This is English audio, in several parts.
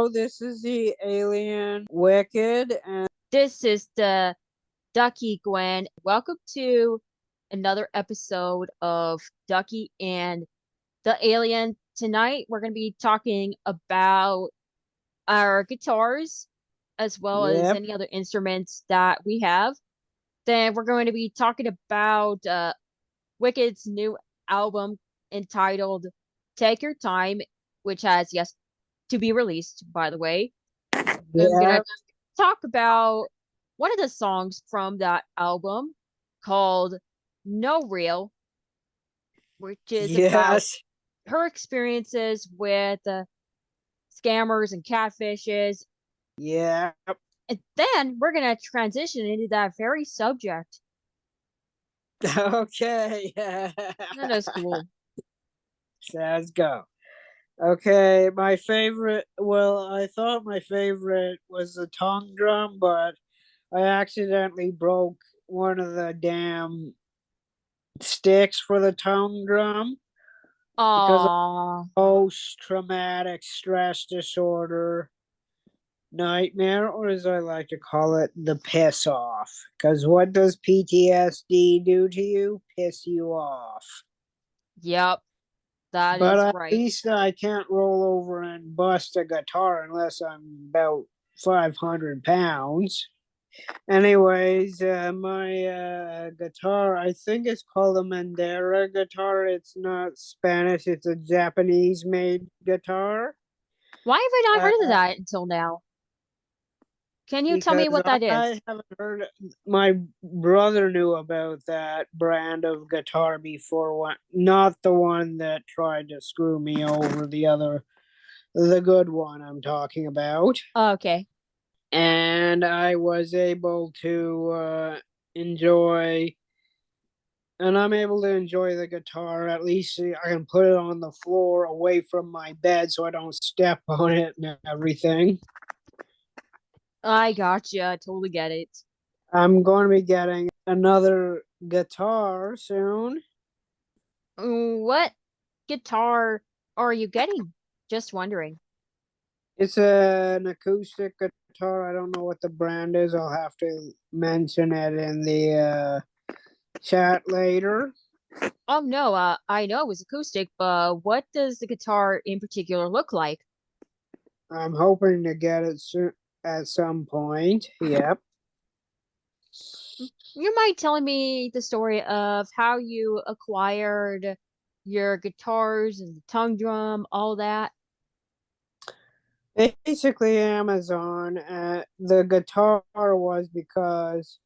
Hello, this is the alien Wicked, and This is the Ducky Gwen. Welcome to another episode of Ducky and the Alien. Tonight we're going to be talking about our guitars as well as yep, any other instruments that we have. Then we're going to be talking about Wicked's new album entitled Take Your Time, which has yet to be released, by the way. I'm going to yep, talk about one of the songs from that album called No Real, which is about yes, her experiences with scammers and catfishes. yep. And then we're going to transition into that very subject. Okay, That is cool. let's go. Okay, my favorite. Well, I thought my favorite was the tongue drum, but I accidentally broke one of the damn sticks for the tongue drum because of Aww. post-traumatic stress disorder nightmare, or as I like to call it, the piss off. Because what does PTSD do to you? Piss you off. Yep, that But is at right. least I can't roll over and bust a guitar unless I'm about 500 pounds. Anyways, my guitar, I think it's called a Mandera guitar. It's not Spanish, it's a Japanese made guitar. Why have I not heard of Uh, that until now? Can you tell me because what that is? I haven't heard. My brother knew about that brand of guitar before, one, not the one that tried to screw me over, the good one I'm talking about. Okay. And I was able to enjoy, and I'm able to enjoy the guitar. At least I can put it on the floor away from my bed so I don't step on it and everything. I gotcha. I totally get it. I'm going to be getting another guitar soon. What guitar are you getting? Just wondering. It's an acoustic guitar. I don't know what the brand is. I'll have to mention it in the chat later. Oh no, I know it was acoustic, but what does the guitar in particular look like? I'm hoping to get it soon at some point. Yep. You mind telling me the story of how you acquired your guitars and the tongue drum, all that? Basically, Amazon. The guitar was because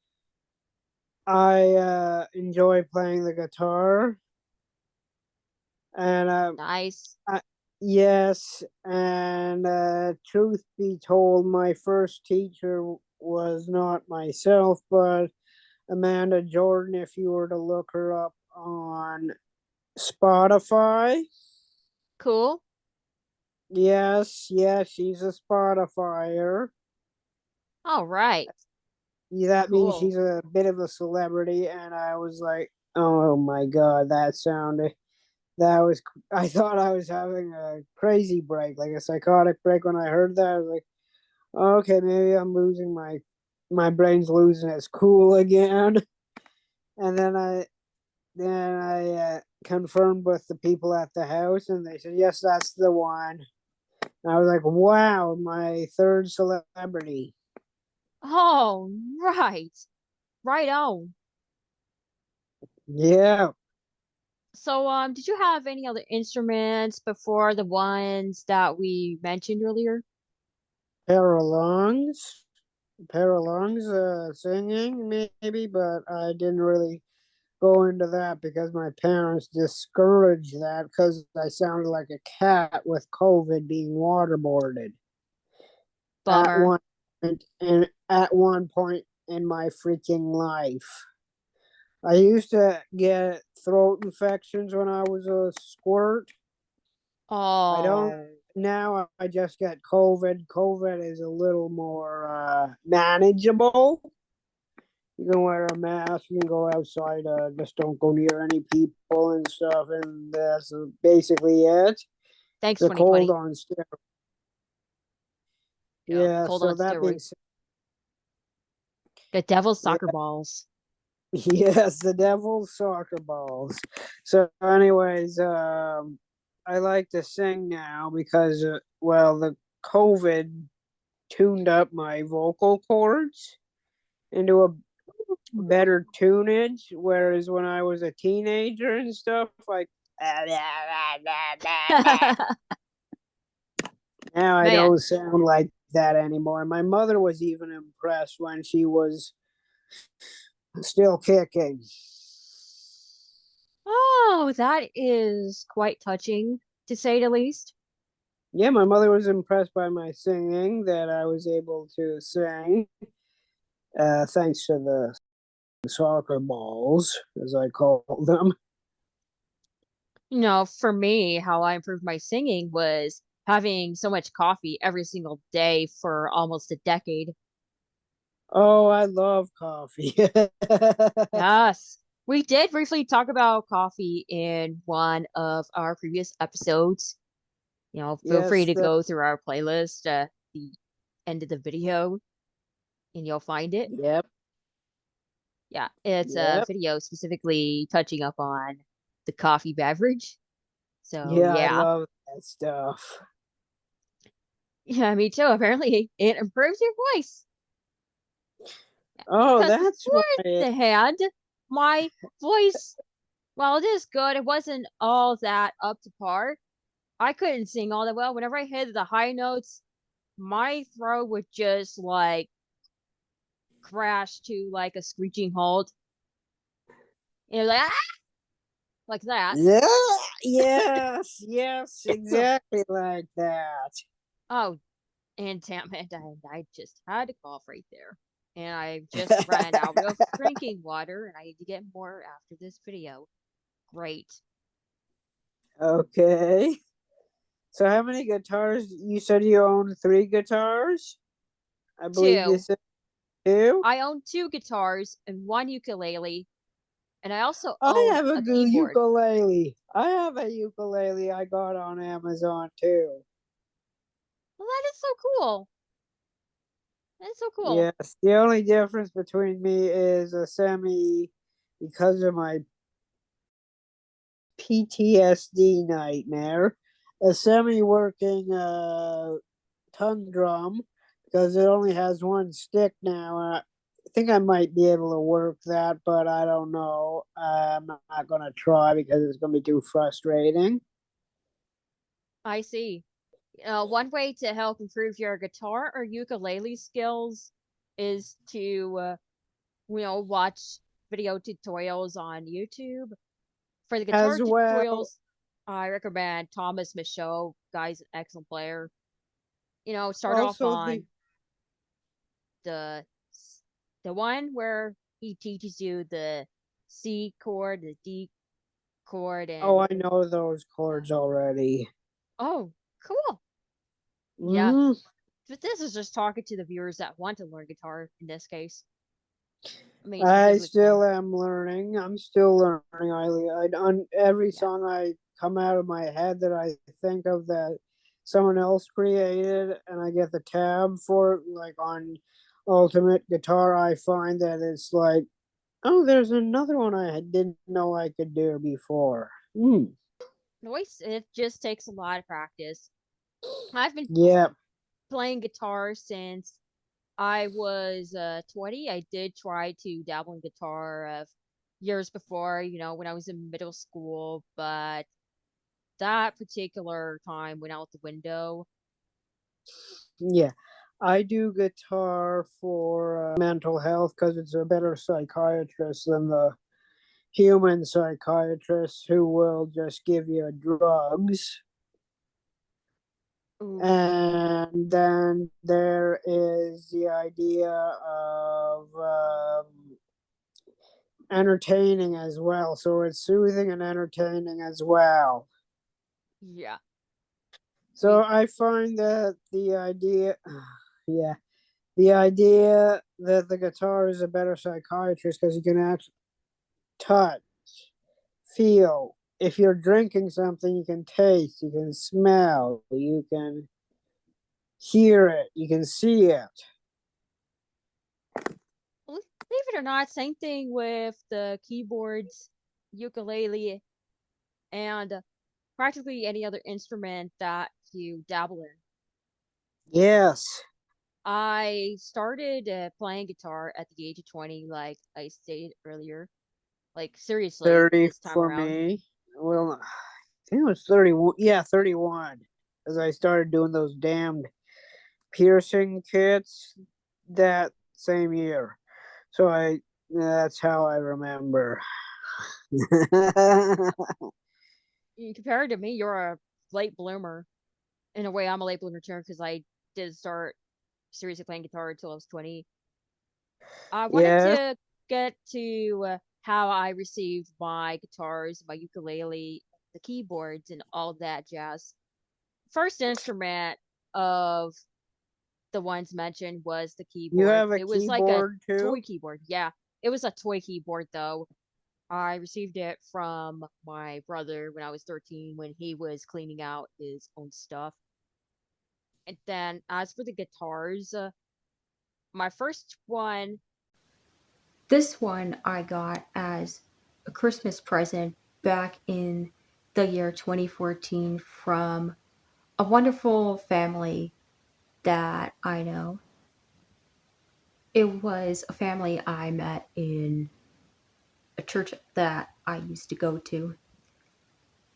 I enjoy playing the guitar, and Nice. yes, and truth be told, my first teacher was not myself, but Amanda Jordan. If you were to look her up on Spotify, Cool. yes, she's a Spotifyer. All right. That means Cool. she's a bit of a celebrity, and I was like, oh my god, that sounded. That was. I thought I was having a crazy break, like a psychotic break when I heard that. I was like, okay, maybe I'm losing my brain's losing its cool again. And then I confirmed with the people at the house, and they said yes, that's the one. And I was like, wow, my third celebrity. Oh, right. Right on. Yeah, So, did you have any other instruments before the ones that we mentioned earlier? Paralongs, Paralongs, singing maybe, but I didn't really go into that because my parents discouraged that because I sounded like a cat with COVID being waterboarded at Bummer. one at one point in my freaking life. I used to get throat infections when I was a squirt. I don't Oh, now. I just get COVID. COVID is a little more manageable. You can wear a mask. You can go outside. Just don't go near any people and stuff. And that's basically it. thanks, It's a cold 2020. on steroids. Yeah, Cold on so that being steroids. said, The devil's yeah, soccer balls. yes, the devil's soccer balls. So, anyways, I like to sing now because, well, the COVID tuned up my vocal cords into a better tunage. Whereas when I was a teenager and stuff, like now I Man. don't sound like that anymore. My mother was even impressed when she was still kicking. Oh, that is quite touching, to say the least. Yeah, my mother was impressed by my singing, that I was able to sing, thanks to the soccer balls, as I call them. For me, how I improved my singing was having so much coffee every single day for almost a decade. Oh, I love coffee. Yes. We did briefly talk about coffee in one of our previous episodes. Feel free Yes, to the go through our playlist at the end of the video and you'll find it. yep, Yeah, it's a yep. video specifically touching up on the coffee beverage. So, Yeah, I yeah. love that stuff. Yeah, me too. Apparently, it improves your voice. Oh, Because that's before why. the hand, my voice, while it is good, it wasn't all that up to par. I couldn't sing all that well. Whenever I hit the high notes, my throat would just like crash to like a screeching halt. Like ah, like that. Yeah, yes, yes, exactly like that. Oh, and damn it, I just had to cough right there. And I just ran out of drinking water, and I need to get more after this video. Great. Okay. So how many guitars? You said you own three guitars? I believe you Two, said two. I own two guitars and one ukulele, and I also I own have a a good keyboard. ukulele. I have a ukulele I got on Amazon too. Well, that is so cool. That is so cool. Yes, the only difference between me is a semi, because of my PTSD nightmare, a semi working tongue drum because it only has one stick now. I think I might be able to work that, but I don't know. I'm not going to try because it's going to be too frustrating. I see. One way to help improve your guitar or ukulele skills is to, watch video tutorials on YouTube. For the guitar As well, tutorials, I recommend Thomas Michaud. Guy's an excellent player. Start off also the on the the one where he teaches you the C chord, the D chord, oh, and I know those chords already. oh, cool. Yeah, Hmm. but this is just talking to the viewers that want to learn guitar in this case. I mean, I specifically for still me. am learning. I'm still learning. On every Yeah, song I come out of my head that I think of that someone else created, and I get the tab for it, like on Ultimate Guitar, I find that it's like, oh, there's another one I didn't know I could do before. Mm. voice, it just takes a lot of practice. I've been Yeah. playing guitar since I was 20. I did try to dabble in guitar years before, when I was in middle school, but that particular time went out the window. Yeah. I do guitar for mental health because it's a better psychiatrist than the human psychiatrists who will just give you drugs. Ooh, And then there is the idea of entertaining as well. So it's soothing and entertaining as well. yeah. I So mean, I find that the idea, yeah, the idea that the guitar is a better psychiatrist because you can actually touch, feel. If you're drinking something, you can taste, you can smell, you can hear it, you can see it. Believe it or not, same thing with the keyboards, ukulele, and practically any other instrument that you dabble in. Yes. I started playing guitar at the age of 20, like I stated earlier. Like, seriously, 30 this time for around. me. Well, I think it was 31. Yeah, 31. As I started doing those damned piercing kits that same year. So that's how I remember. Compared to me, you're a late bloomer. In a way, I'm a late bloomer too, because I did start seriously playing guitar until I was 20. I wanted Yes. to get to how I received my guitars, my ukulele, the keyboards, and all that jazz. First instrument of the ones mentioned was the You keyboard. have a It was like a keyboard too? toy keyboard. Yeah, it was a toy keyboard though. I received it from my brother when I was 13 when he was cleaning out his own stuff. And then as for the guitars, my first one, This one I got as a Christmas present back in the year 2014 from a wonderful family that I know. It was a family I met in a church that I used to go to.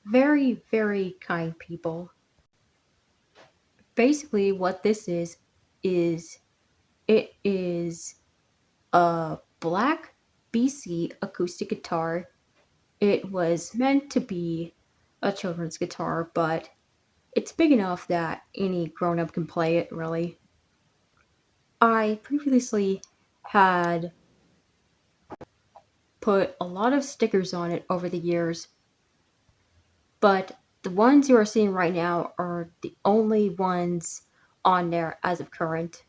Very, very kind people. Basically, what this is it is a black BC acoustic guitar. It was meant to be a children's guitar, but it's big enough that any grown up can play it, really. I previously had put a lot of stickers on it over the years, but the ones you are seeing right now are the only ones on there as of current.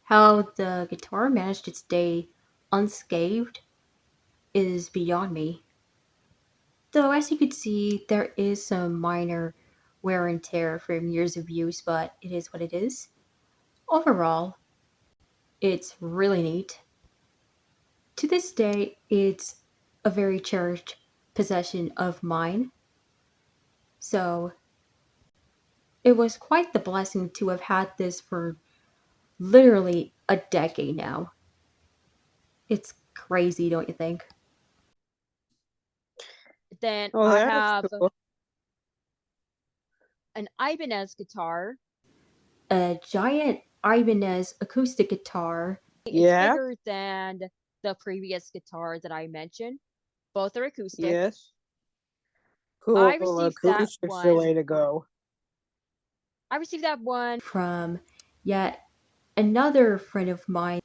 How the guitar managed to stay unscathed is beyond me. Though, as you could see, there is some minor wear and tear from years of use, but it is what it is. Overall, it's really neat. To this day, it's a very cherished possession of mine. So, it was quite the blessing to have had this for literally a decade now. It's crazy, don't you think? then Oh, I that's have cool. an Ibanez guitar. A giant Ibanez acoustic guitar. It's Yeah, bigger than the previous guitar that I mentioned. Both are acoustic. yes. I Cool. received that Acoustic's the one. way to go. I received that one. From yet another friend of mine.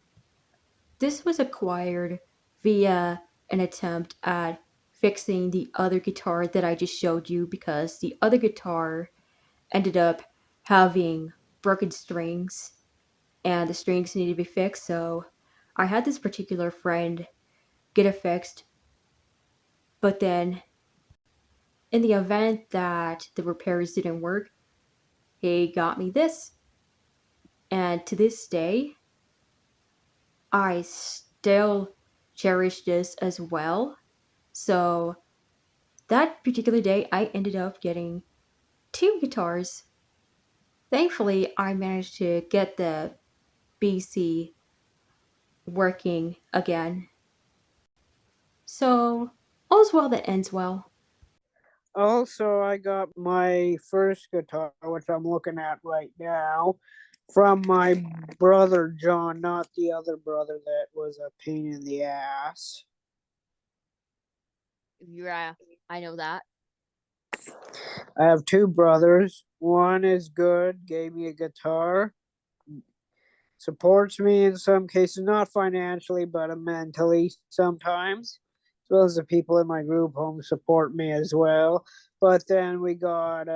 This was acquired via an attempt at fixing the other guitar that I just showed you because the other guitar ended up having broken strings and the strings needed to be fixed. So I had this particular friend get it fixed, but then in the event that the repairs didn't work, he got me this. And to this day, I still cherish this as well. So that particular day, I ended up getting two guitars. Thankfully, I managed to get the BC working again. So, all's well that ends well. Also, I got my first guitar, which I'm looking at right now, from my brother John, not the other brother that was a pain in the ass. Yeah, I know that. I have two brothers. One is good, gave me a guitar, supports me in some cases, not financially, but mentally sometimes, as well as the people in my group home support me as well. But then we got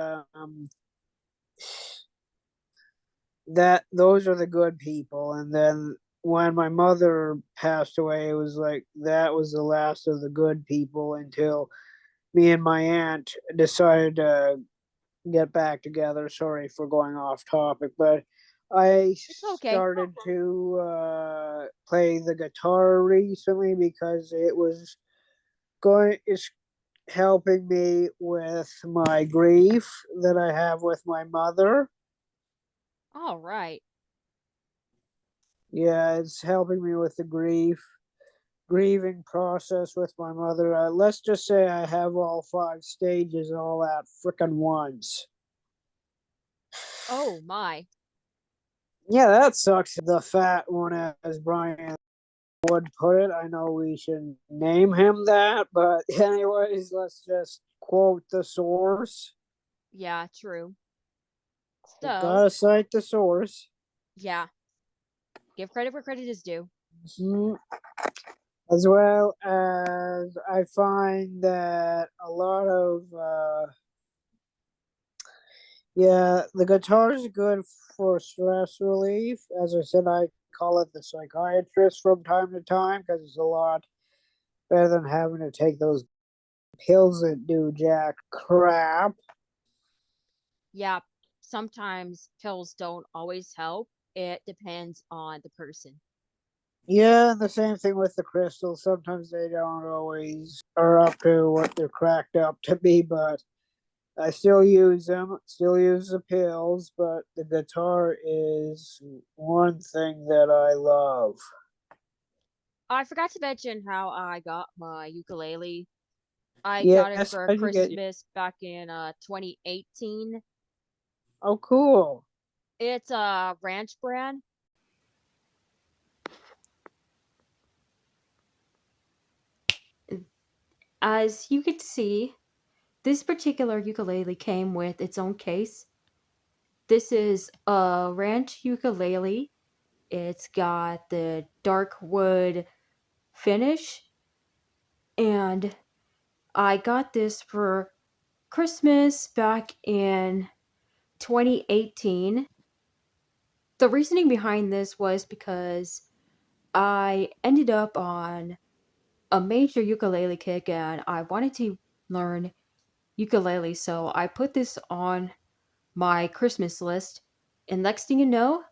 that those are the good people, and then when my mother passed away, it was like that was the last of the good people until me and my aunt decided to get back together. Sorry for going off topic, but I It's okay. started to play the guitar recently because it's helping me with my grief that I have with my mother. All right. Yeah, it's helping me with the grieving process with my mother. Let's just say I have all 5 stages all at frickin' once. Oh my. Yeah, that sucks. The fat one, as Brian would put it. I know we should name him that, but anyways, let's just quote the source. Yeah, true. We So, gotta cite the source. yeah. Give credit where credit is due. Mhm. As well as I find that a lot of yeah, the guitar is good for stress relief. As I said, I call it the psychiatrist from time to time because it's a lot better than having to take those pills that do jack crap. Yeah, sometimes pills don't always help. It depends on the person. Yeah, and the same thing with the crystals. Sometimes they don't always are up to what they're cracked up to be, but I still use them, still use the pills, but the guitar is one thing that I love. I forgot to mention how I got my ukulele. I got it Yes, for how'd you get you? Christmas back in 2018. Oh, cool. It's a ranch brand. As you can see, this particular ukulele came with its own case. This is a ranch ukulele. It's got the dark wood finish, and I got this for Christmas back in 2018. The reasoning behind this was because I ended up on a major ukulele kick and I wanted to learn ukulele, so I put this on my Christmas list. And next thing you know,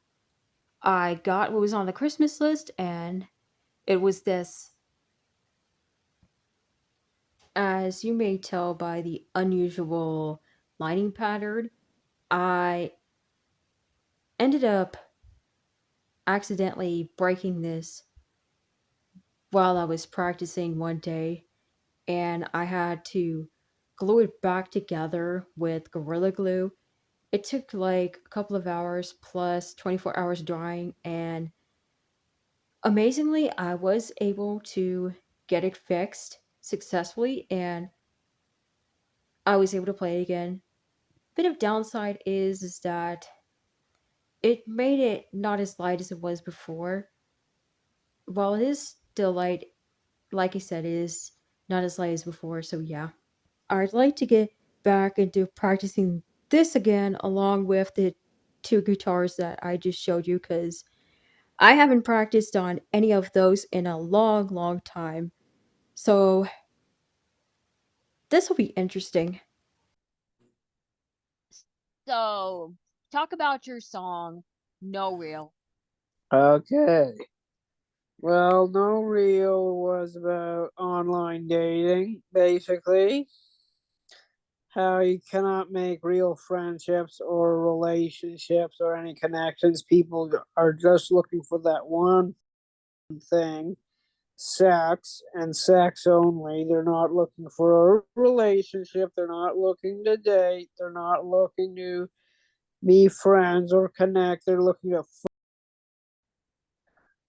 I got what was on the Christmas list, and it was this. As you may tell by the unusual lining pattern, I ended up accidentally breaking this while I was practicing one day, and I had to glue it back together with Gorilla Glue. It took like a couple of hours plus 24 hours drying, and amazingly, I was able to get it fixed successfully and I was able to play it again. Bit of downside is that it made it not as light as it was before. While it is still light, like I said, it is not as light as before, so yeah. I'd like to get back into practicing this again along with the two guitars that I just showed you because I haven't practiced on any of those in a long, long time. So this will be interesting. So, talk about your song, No Real. Okay. Well, No Real was about online dating, basically. How you cannot make real friendships or relationships or any connections. People are just looking for that one thing, sex, and sex only. They're not looking for a relationship. They're not looking to date. They're not looking to be friends or connect. They're looking to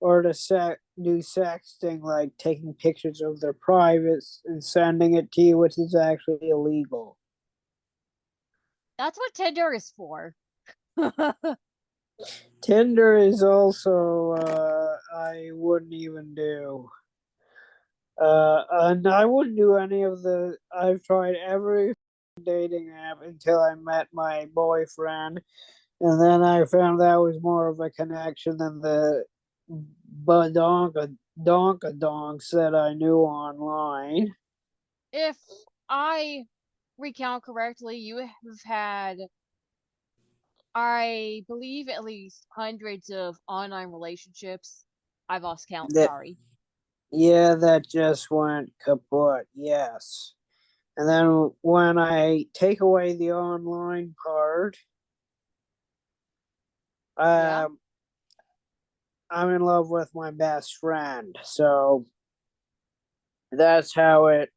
do sexting, like taking pictures of their privates and sending it to you, which is actually illegal. That's what Tinder is for. Tinder is also I wouldn't even do. And I wouldn't do any of the. I've tried every dating app until I met my boyfriend, and then I found that was more of a connection than the donka donks that I knew online. If I recount correctly, you have had, I believe, at least hundreds of online relationships. I've lost count, That sorry. yeah, that just went kaput. Yes. And then when I take away the online part, Yeah? um, I'm in love with my best friend. So that's how it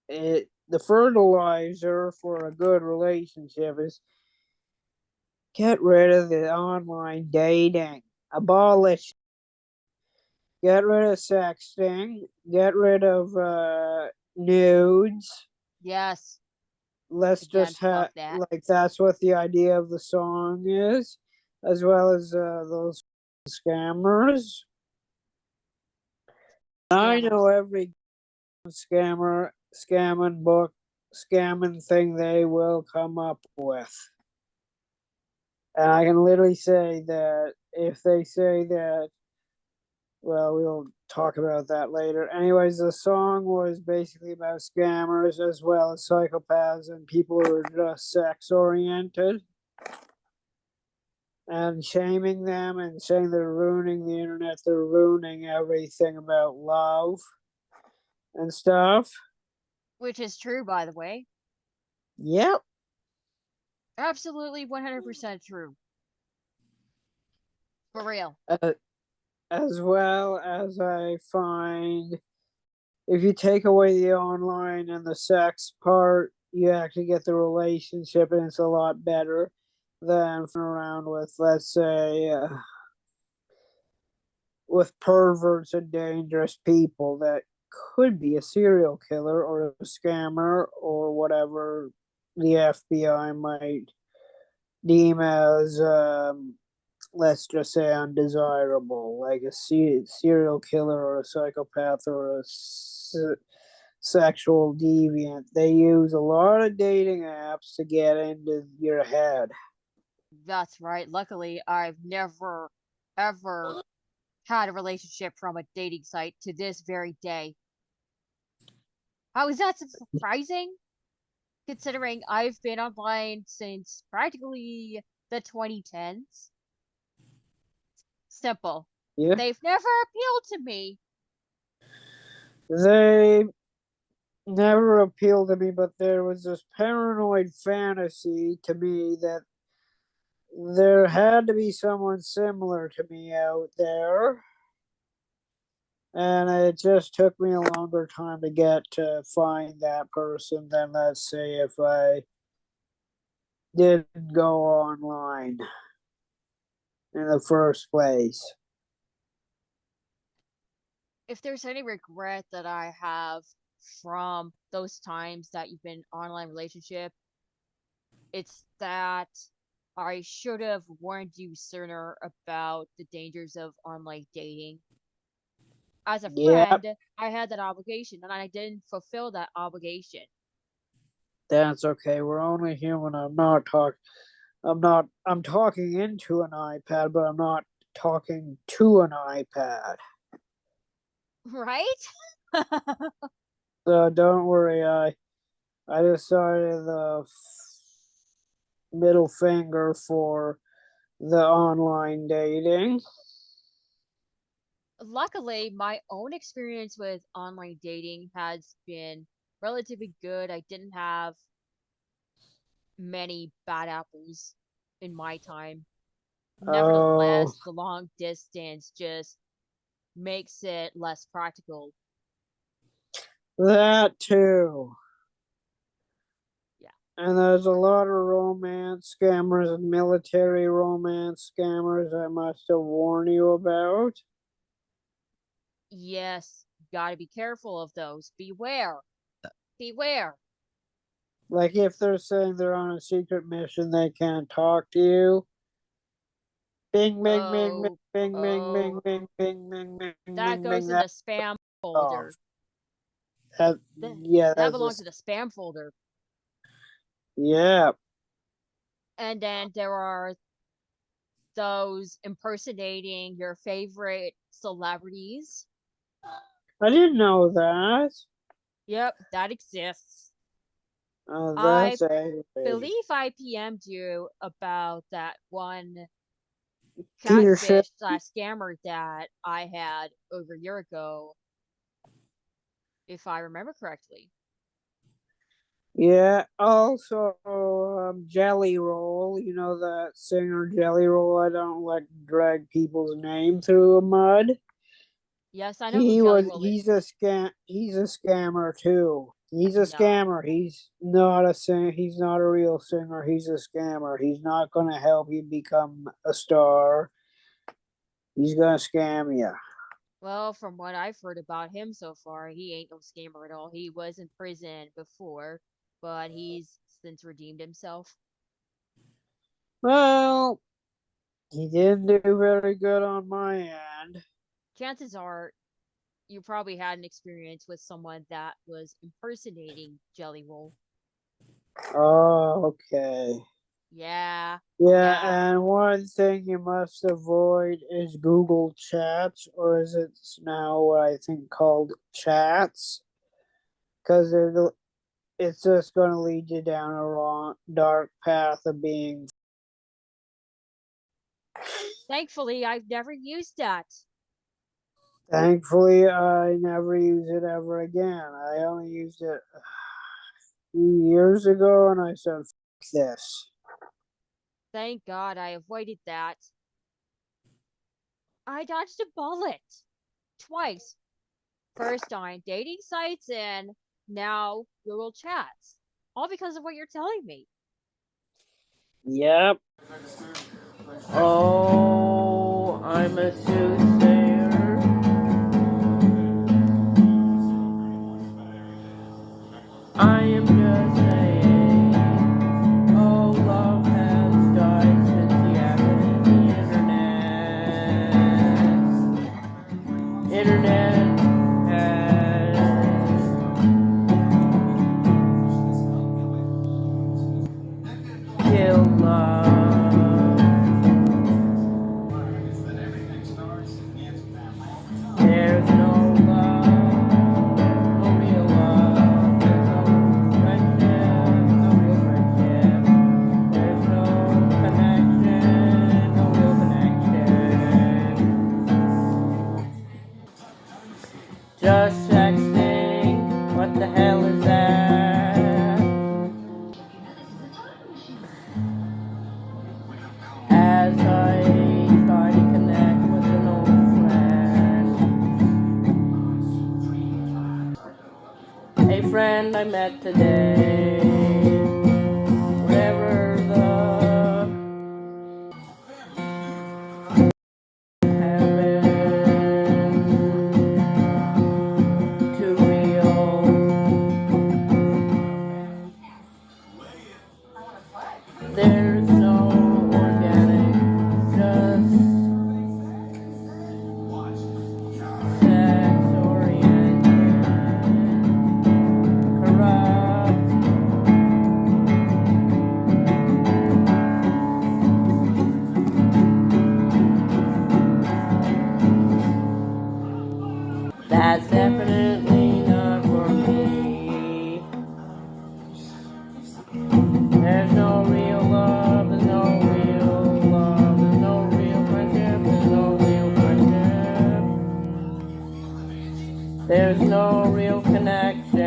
the fertilizer for a good relationship is get rid of the online dating. Abolish. Get rid of sexting. Get rid of nudes. Yes. Let's Again, just fuck have that. like that's what the idea of the song is, as well as those scammers. I know Scammers. every scammer, scamming book, scamming thing they will come up with. And I can literally say that if they say that, well, we'll talk about that later. Anyways, the song was basically about scammers as well as psychopaths and people who are just sex oriented and shaming them and saying they're ruining the internet, they're ruining everything about love and stuff. Which is true, by the way. Yep. Absolutely 100% true. For real. As well as I find if you take away the online and the sex part, you actually get the relationship, and it's a lot better than around with, let's say, with perverts and dangerous people that could be a serial killer or a scammer or whatever the FBI might deem as, let's just say, undesirable, like a serial killer or a psychopath or a sexual deviant. They use a lot of dating apps to get into your head. That's right. Luckily, I've never, ever had a relationship from a dating site to this very day. How is that surprising? Considering I've been online since practically the 2010s. Simple. Yeah. They've never appealed to me. They never appealed to me, but there was this paranoid fantasy to me that there had to be someone similar to me out there. And it just took me a longer time to get to find that person than, let's say, if I didn't go online in the first place. If there's any regret that I have from those times that you've been online relationship, it's that I should have warned you sooner about the dangers of online dating. As a Yeah, friend, I had that obligation and I didn't fulfill that obligation. that's okay. We're only human. I'm talking into an iPad, but I'm not talking to an iPad. Right? So don't worry. I decided the middle finger for the online dating. Luckily, my own experience with online dating has been relatively good. I didn't have many bad apples in my time. Oh, Nevertheless, the long distance just makes it less practical. that too. Yeah. And there's a lot of romance scammers and military romance scammers I must have warned you about. Yes, gotta be careful of those. Beware. Beware. Like if they're saying they're on a secret mission, they can't talk to you. Bing, bing, bing, bing, Oh, bing, bing, bing, oh, bing, bing, bing, bing, that bing, bing. goes in the That's spam off. folder. That, That, yeah, that that's belongs to just the spam folder. yeah. And then there are those impersonating your favorite celebrities. I didn't know that. Yep, that exists. I That's aggravating. believe I PM'd you about that one Peter Schiff. catfish slash scammer that I had over a year ago, if I remember correctly. Yeah. Also, Jelly Roll. You know that singer Jelly Roll. I don't like to drag people's name through the mud. Yes, I know who Jelly Roll is. He's a scam. He's a scammer too. He's a No. scammer. He's not a sing. He's not a real singer. He's a scammer. He's not gonna help you become a star. He's gonna scam you. Well, from what I've heard about him so far, he ain't no scammer at all. He was in prison before, but he's since redeemed himself. Well, he didn't do very good on my end. Chances are you probably had an experience with someone that was impersonating Jelly Roll. Oh, okay. Yeah. Yeah, Yeah. and one thing you must avoid is Google Chats, or is it now what I think called Chats? Because it's just going to lead you down a wrong, dark path of being. Thankfully, I've never used that. Thankfully, I never use it ever again. I only used it a few years ago, and I said, "F this." Thank God I avoided that. I dodged a bullet twice. First on dating sites and now Google Chats. All because of what you're telling me. Yep. Oh, I'm a soothsayer. I am just saying. Oh, love has died since the advent of the internet. Internet has killed love. There's no love, no real love. There's no friendship, no real friendship. There's no connection, no real connection. Just sexting, what the hell is that? As I try to connect with an old friend. A friend I met today. Whatever the heaven too real. There's no organic, just sex oriented, corrupt. That's definitely not for me. There's no real love, there's no real love, there's no real friendship, there's no real friendship. There's no real connection.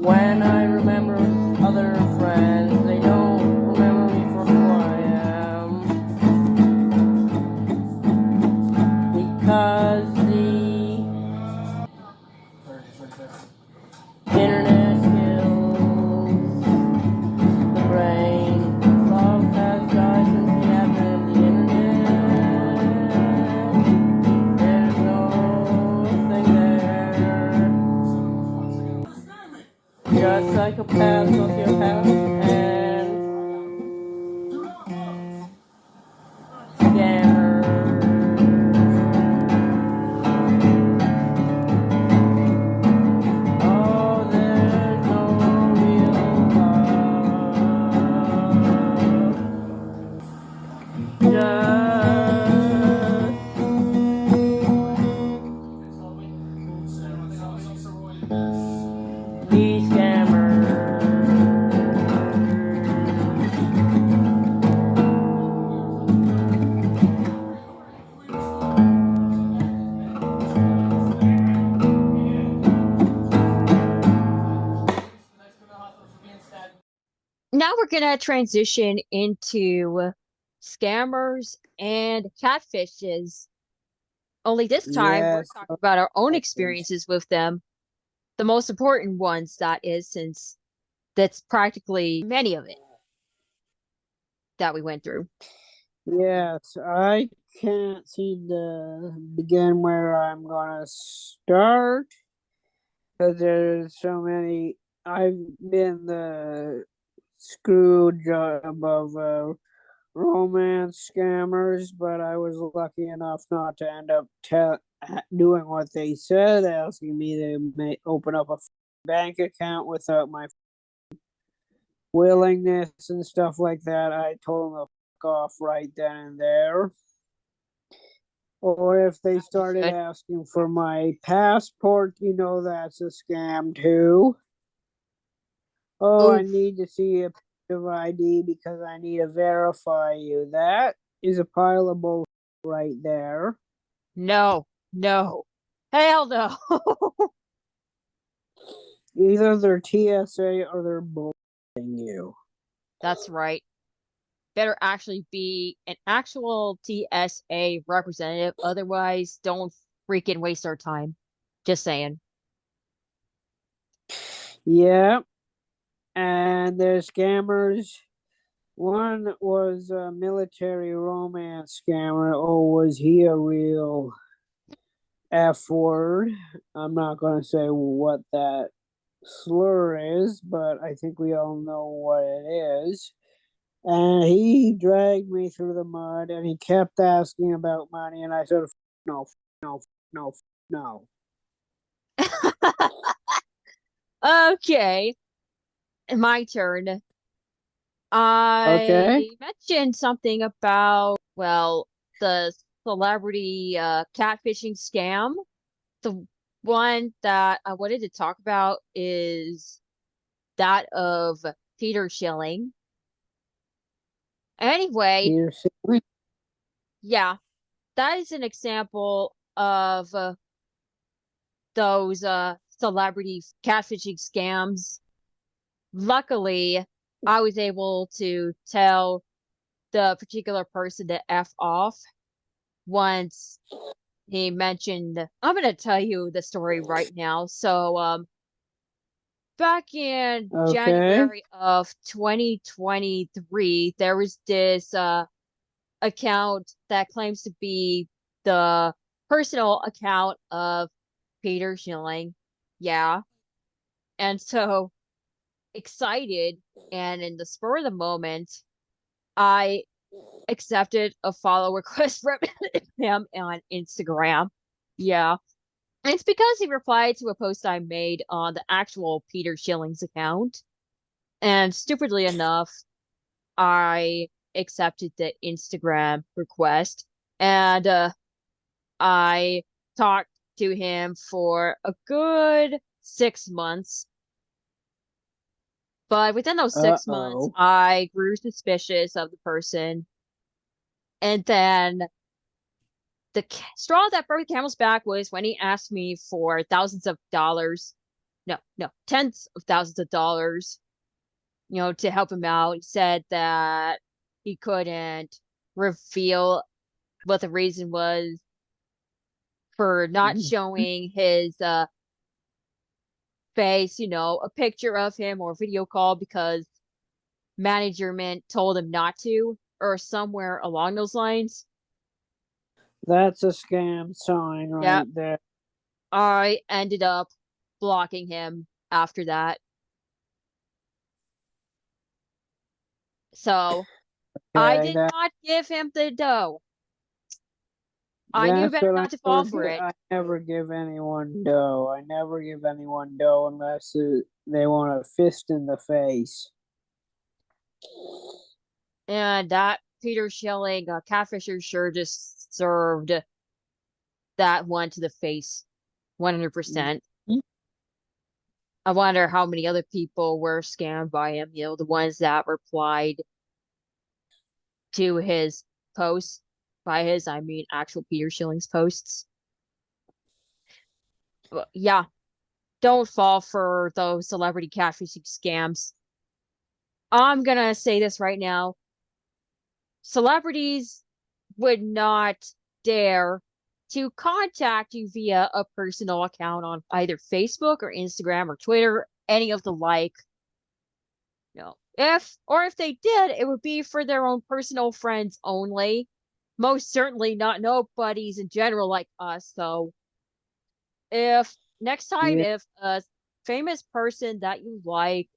When I remember other friends, they don't remember me for who I am. Because the internet kills the brain. Love has died since the advent of the internet. There's no thing there. Just psychopath, sociopath, and scammer. Oh, there's no real love. Just now we're gonna transition into scammers and catfishes. Only this time we're Yes. talking about our own Catfish. experiences with them. The most important ones, that is, since that's practically many of it that we went through. Yes, I can't seem to begin where I'm gonna start because there's so many. I've been the Scrooge above romance scammers, but I was lucky enough not to end up doing what they said, asking me to open up a bank account without my willingness and stuff like that. I told them to fuck off right then and there. Or if they As you started should. asking for my passport, that's a scam too. Oh, I Oof. need to see a piece of ID because I need to verify you. That is a pile of bullshit right there. No, no. Hell no. Either they're TSA or they're bullshitting you. That's right. Better actually be an actual TSA representative. Otherwise, don't freaking waste our time. Just saying. Yeah, and there's scammers. One was a military romance scammer. Oh, was he a real F word? I'm not going to say what that slur is, but I think we all know what it is. And he dragged me through the mud and he kept asking about money. And I said, no, no, no, no. Okay, my turn. Okay. I mentioned something about, well, the celebrity catfishing scam. The one that I wanted to talk about is that of Peter Schilling. Anyway, Here's yeah, that is an example of those celebrity catfishing scams. Luckily, I was able to tell the particular person to F off once he mentioned. I'm gonna tell you the story right now. So back in okay. January of 2023, there was this account that claims to be the personal account of Peter Schilling. Yeah. And so excited, and in the spur of the moment, I accepted a follow request from him on Instagram. Yeah. And it's because he replied to a post I made on the actual Peter Schilling's account. And stupidly enough, I accepted the Instagram request, and I talked to him for a good 6 months. But within those 6 months, Uh-oh. I grew suspicious of the person. And then the straw that broke the camel's back was when he asked me for thousands of dollars. No, no, tens of thousands of dollars, to help him out. He said that he couldn't reveal what the reason was for not showing his face, a picture of him or a video call because management told him not to, or somewhere along those lines. That's a scam sign Yeah, right there. I ended up blocking him after that. So I Okay, did that not give him the dough. I knew that's better what not to fall for it. I never give anyone dough. I never give anyone dough unless they want a fist in the face. And that Peter Schilling catfisher sure just served that one to the face, 100%. I wonder how many other people were scammed by him, the ones that replied to his posts. By his, I mean actual Peter Schilling's posts. But yeah, don't fall for those celebrity catfishing scams. I'm gonna say this right now. Celebrities would not dare to contact you via a personal account on either Facebook or Instagram or Twitter, any of the like. No. If they did, it would be for their own personal friends only. Most certainly not nobodies in general like us. So if next time Yeah, if a famous person that you like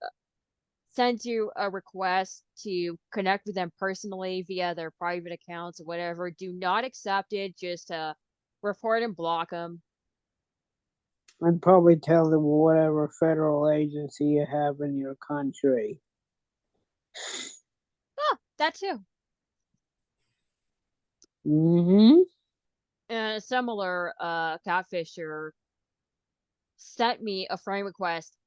sends you a request to connect with them personally via their private accounts or whatever, do not accept it. Just report and block them. I'd probably tell them whatever federal agency you have in your country. Ah, that too. Mm-hmm. And a similar catfisher sent me a friend request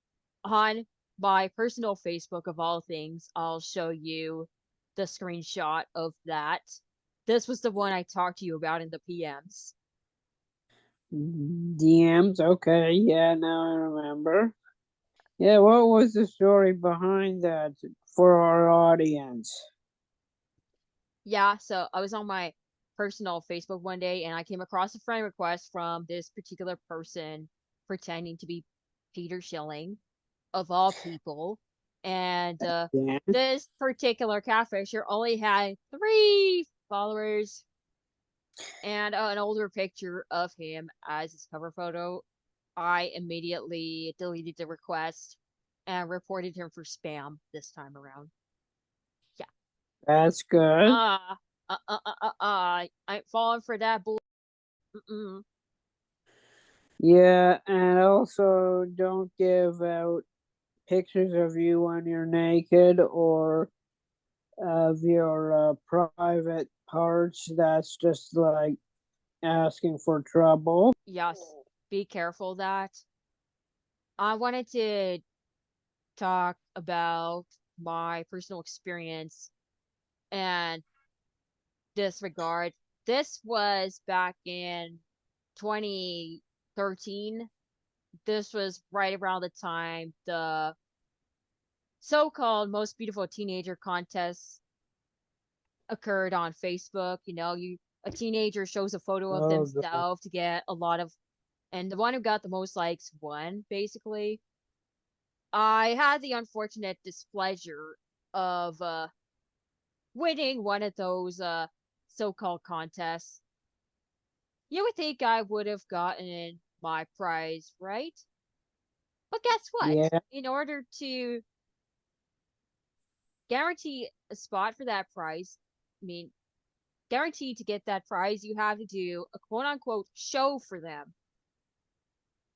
on my personal Facebook of all things. I'll show you the screenshot of that. This was the one I talked to you about in the PMs. DMs, okay, yeah, now I remember. Yeah, what was the story behind that for our audience? Yeah, so I was on my personal Facebook one day and I came across a friend request from this particular person pretending to be Peter Schilling, of all people. And Yeah, this particular catfisher only had 3 followers and an older picture of him as his cover photo. I immediately deleted the request and reported him for spam this time around. Yeah. that's good. Ah, I ain't falling for that bull. Mm-mm. Yeah, and also don't give out pictures of you when you're naked or of your private parts. That's just like asking for trouble. Yes, be careful of that. I wanted to talk about my personal experience and disregard. This was back in 2013. This was right around the time the so-called most beautiful teenager contest occurred on Facebook. You know, you a teenager shows a photo of Oh, God. themselves to get a lot of, and the one who got the most likes won, basically. I had the unfortunate displeasure of winning one of those so-called contests. You would think I would have gotten my prize, right? But guess what? Yeah. In order to guarantee a spot for that prize, I mean, guaranteed to get that prize, you have to do a quote unquote show for them.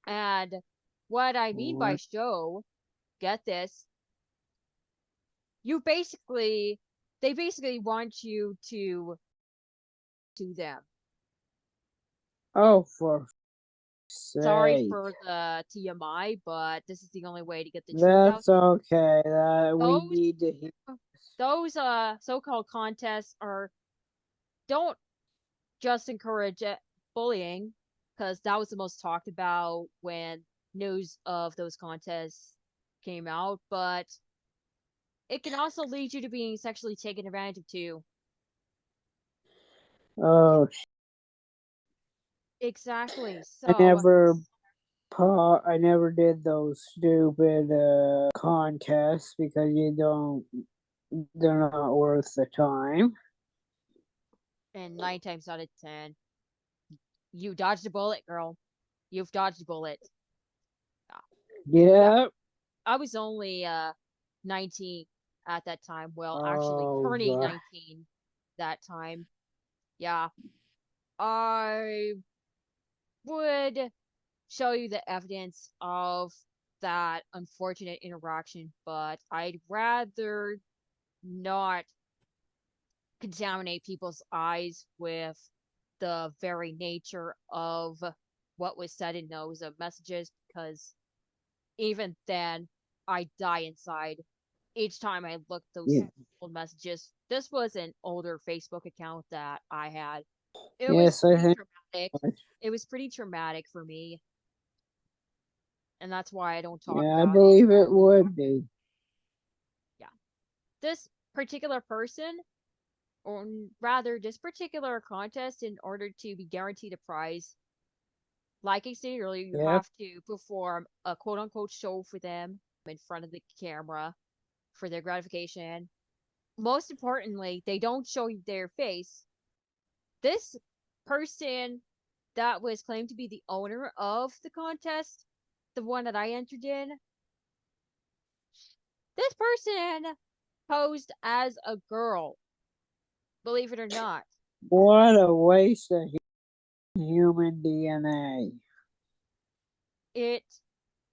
And what I mean by What? show, get this, you basically, they basically want you to do them. Oh, for Sorry sake. for the TMI, but this is the only way to get the truth out. That's okay. That we Those need to hear. those so-called contests are don't just encourage bullying, because that was the most talked about when news of those contests came out, but it can also lead you to being sexually taken advantage of too. Oh, Exactly. I So never I never did those stupid contests because they're not worth the time. and 9 times out of 10, you dodged a bullet, girl. You've dodged a bullet. Yeah, Yeah. I was only 19 at that time. Well, actually Oh, turning God. 19 that time. Yeah. I would show you the evidence of that unfortunate interaction, but I'd rather not contaminate people's eyes with the very nature of what was said in those messages, because even then, I die inside each time I look those Yeah. old messages. This was an older Facebook account that I had. It was Yes, I pretty think. traumatic. It was pretty traumatic for me, and that's why I don't talk Yeah, I about it. believe it would be. Yeah. this particular person, or rather, this particular contest, in order to be guaranteed a prize, like I stated earlier, you Yep. have to perform a quote unquote show for them in front of the camera for their gratification. Most importantly, they don't show you their face. This person that was claimed to be the owner of the contest, the one that I entered in, this person posed as a girl, believe it or not. What a waste of human DNA. It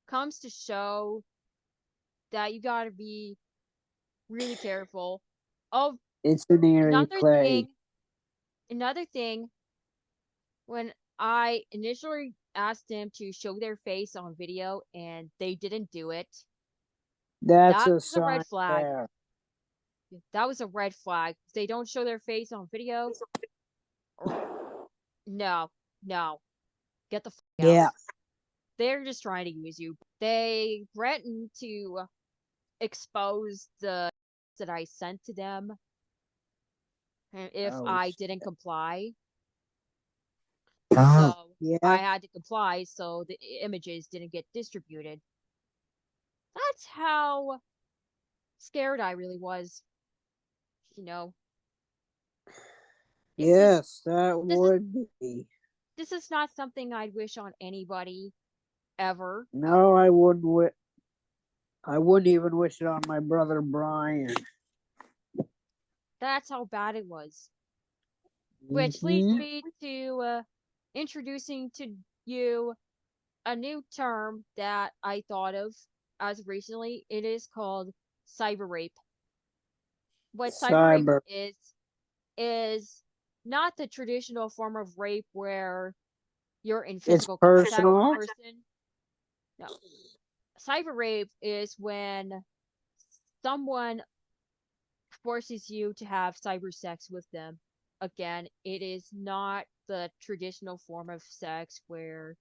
comes to show that you gotta be really careful. Oh, It's an eerie another play. thing, when I initially asked them to show their face on video and they didn't do it, That's that a was a red sign flag. there. That was a red flag. If they don't show their face on video, or no, no, get the fuck out. Yeah. They're just trying to use you. They threatened to expose the that I sent to them if Oh, I didn't comply. shit. So Yeah. I had to comply so the images didn't get distributed. That's how scared I really was. You know, this is Yes, that this is would be. this is not something I'd wish on anybody ever. No, I wouldn't. I wouldn't even wish it on my brother Brian. That's how bad it was. Which leads me to introducing to you a new term that I thought of as recently. It is called cyber rape. What cyber rape Cyber. is not the traditional form of rape where you're in It's physical contact with personal. a person. No. Cyber rape is when someone forces you to have cyber sex with them. Again, it is not the traditional form of sex where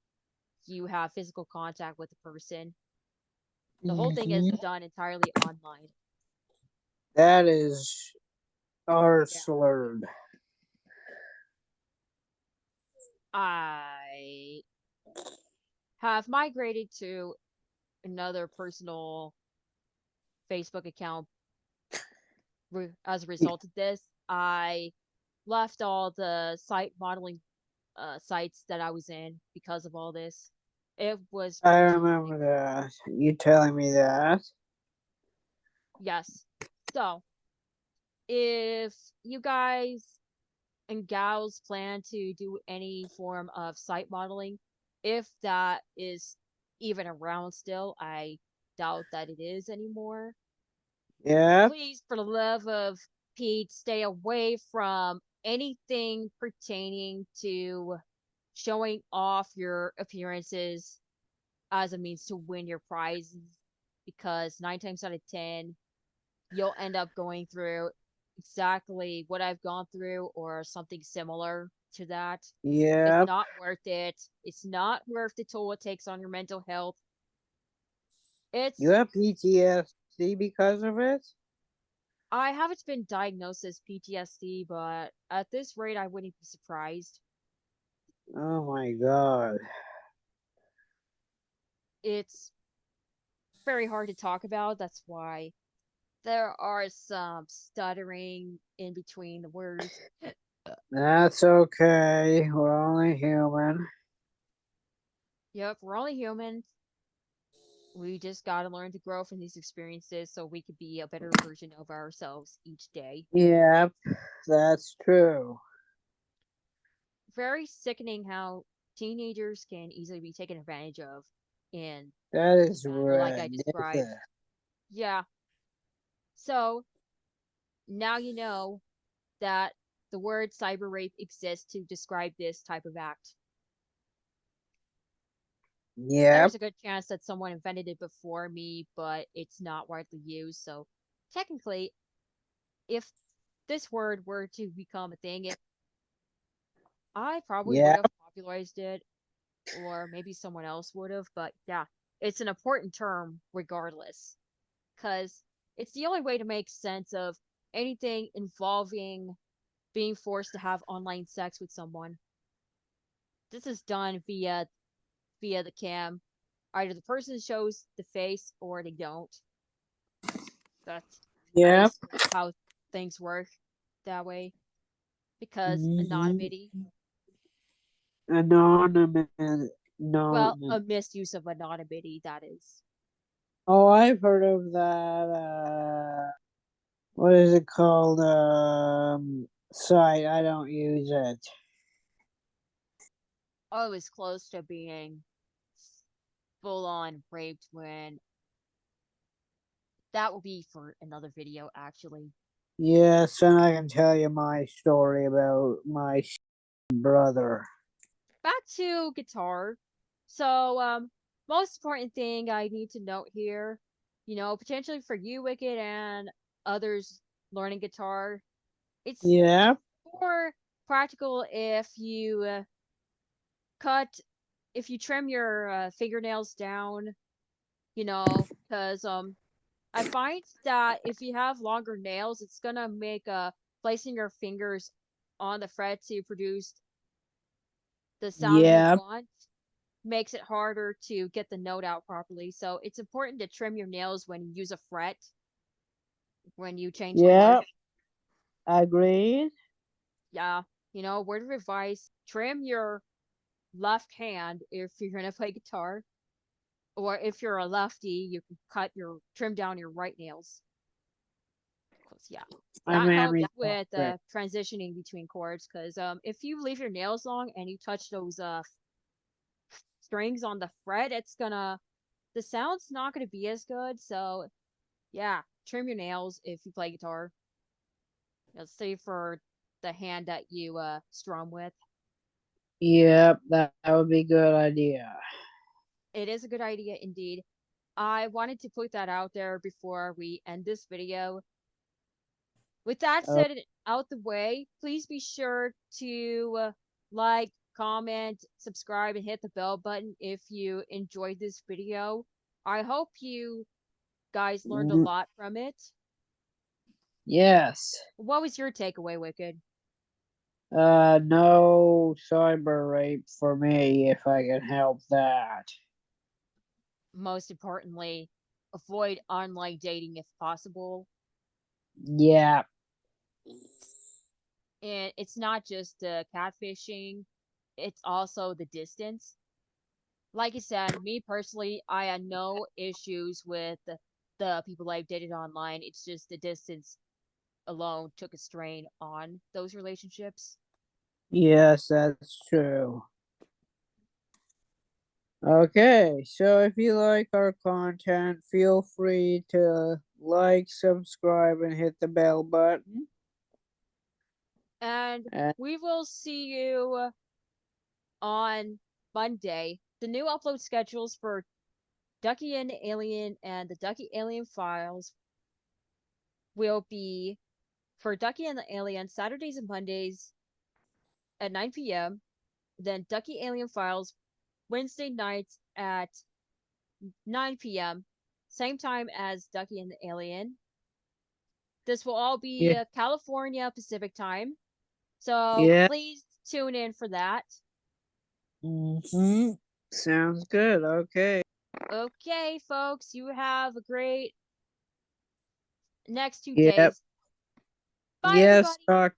you have physical contact with the person. The whole thing is done entirely online. That is our Yeah. slurred. I have migrated to another personal Facebook account as a result of this. I left all the site modeling sites that I was in because of all this. It was I pretty remember traumatic. that. You telling me that. Yes. So, if you guys and gals plan to do any form of site modeling, if that is even around still, I doubt that it is anymore. Yeah. Please, for the love of Pete, stay away from anything pertaining to showing off your appearances as a means to win your prizes, because 9 times out of 10, you'll end up going through exactly what I've gone through or something similar to that. Yeah. It's not worth it. It's not worth the toll it takes on your mental health. You It's have PTSD because of it? I haven't been diagnosed as PTSD, but at this rate, I wouldn't be surprised. Oh my god. It's very hard to talk about. That's why there are some stuttering in between the words. That's okay. We're only human. Yep, we're only humans. We just gotta learn to grow from these experiences so we could be a better version of ourselves each day. Yep, that's true. Very sickening how teenagers can easily be taken advantage of in That the is manner like I described. ridiculous. Yeah. So now you know that the word cyber rape exists to describe this type of act. Yep. There's a good chance that someone invented it before me, but it's not widely used. So technically, if this word were to become a thing, I probably would Yep. have popularized it, or maybe someone else would have. But yeah, it's an important term regardless, because It's the only way to make sense of anything involving being forced to have online sex with someone. This is done via the cam. Either the person shows the face or they don't. That's at Yep. least how things work that way. Because Mm-hmm. anonymity, Anonymous. well, Anonymous. a misuse of anonymity, that is. Oh, I've heard of that. What is it called? Site. I don't use it. I was close to being full on raped when that will be for another video, actually. Yes, and I can tell you my story about my brother. Back to guitar. So, most important thing I need to note here, potentially for you, Wicked, and others learning guitar, it's Yeah. more practical cut, if you trim your fingernails down, because I find that if you have longer nails, it's gonna make placing your fingers on the fret to produce the sound you Yeah. want makes it harder to get the note out properly. So it's important to trim your nails when you use a fret, when you change Yeah. chords. Agreed. Yeah, word of advice, trim your left hand if you're gonna play guitar. Or if you're a lefty, you can trim down your right nails. 'Cause, yeah, My that helps memory's not with great. transitioning between chords. Because if you leave your nails long and you touch those strings on the fret, the sound's not gonna be as good. So yeah, trim your nails if you play guitar. Save for the hand that you strum with. Yep, that would be a good idea. It is a good idea indeed. I wanted to put that out there before we end this video. With that Oh, said out the way, please be sure to like, comment, subscribe, and hit the bell button if you enjoyed this video. I hope you guys learned a lot from it. yes. What was your takeaway, Wicked? No cyber rape for me if I can help that. Most importantly, avoid online dating if possible. Yeah. And it's not just catfishing, it's also the distance. Like I said, me personally, I had no issues with the people I've dated online. It's just the distance alone took a strain on those relationships. Yes, that's true. Okay, so if you like our content, feel free to like, subscribe, and hit the bell button. And And we will see you on Monday. The new upload schedules for Ducky and the Alien and the Ducky Alien Files will be for Ducky and the Alien Saturdays and Mondays at 9 p.m. Then Ducky Alien Files Wednesday nights at 9 p.m. Same time as Ducky and the Alien. This will all be yeah, California Pacific time. So yeah. please tune in for that. Sounds good. Okay. Okay, folks, you have a great next 2 days. Yep. Bye, Yes. everybody.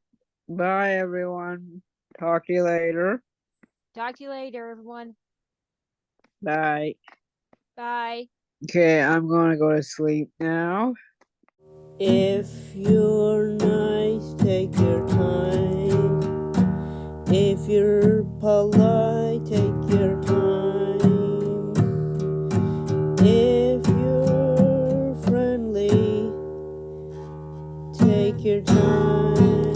Bye, everyone. Talk to you later. Talk to you later, everyone. Bye. Bye. Okay, I'm gonna go to sleep now. If you're nice, take your time. If you're polite, take your time. If you're friendly, take your time.